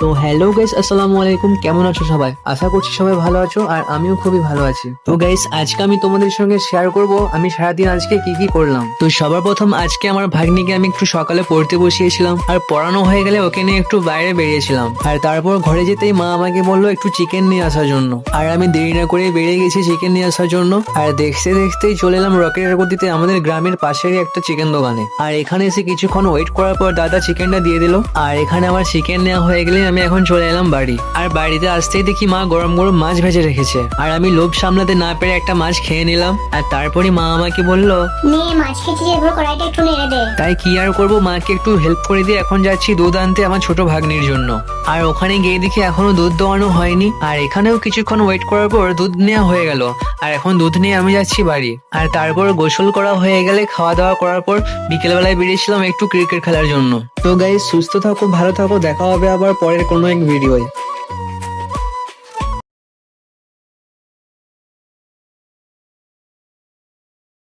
তো hello guys, আসসালামু আলাইকুম। কেমন আছো সবাই? আশা করছি সবাই ভালো আছো, আর আমিও খুবই ভালো আছি। তো গাইস, আজকে আমি তোমাদের সঙ্গে শেয়ার করব আমি সারাদিন আজকে কি কি করলাম। তো সবার প্রথম আজকে আমার ভাগ্নিকে আমি একটু সকালে পড়তে বসিয়েছিলাম, আর পড়ানো হয়ে গেলে ওকে নিয়ে একটু বাইরে বেরিয়েছিলাম। আর তারপর ঘরে যেতেই মা আমাকে বললো একটু চিকেন নিয়ে আসার জন্য, আর আমি দেরি না করে বেরিয়ে গেছি চিকেন নিয়ে আসার জন্য। আর দেখতে দেখতেই চলে এলাম রকেটের গতিতে আমাদের গ্রামের পাশেরই একটা চিকেন দোকানে। আর এখানে এসে কিছুক্ষণ ওয়েট করার পর দাদা চিকেনটা দিয়ে দিল। আর এখানে আমার চিকেন নেওয়া হয়ে গেলে আমি এখন চলে এলাম বাড়ি। আর বাড়িতে আসতেই দেখি মা গরম গরম মাছ ভেজে রেখেছে, আর আমি লোভ সামলাতে না পেরে একটা মাছ খেয়ে নিলাম। আর তারপরে মা আমাকে বলল, নে মাছ খেয়েছিস, এবার কড়াইটা একটু নেড়ে দে। তাই কি আর করবো, মাকে একটু হেল্প করে দিয়ে এখন যাচ্ছি দুধ আনতে আমার ছোট ভাগ্নির জন্য। আর ওখানে গিয়ে দেখি এখনো দুধ দোয়ানো হয়নি, আর এখানেও কিছুক্ষণ ওয়েট করার পর দুধ নেওয়া হয়ে গেল। আর এখন দুধ নিয়ে আমি যাচ্ছি বাড়ি। আর তারপর গোসল করা হয়ে গেলে খাওয়া দাওয়া করার পর বিকেলবেলায় বেরিয়েছিলাম একটু ক্রিকেট খেলার জন্য। তো গাইস, সুস্থ থাকো, ভালো থাকো, দেখা হবে আবার পরের কোনো এক ভিডিওয়।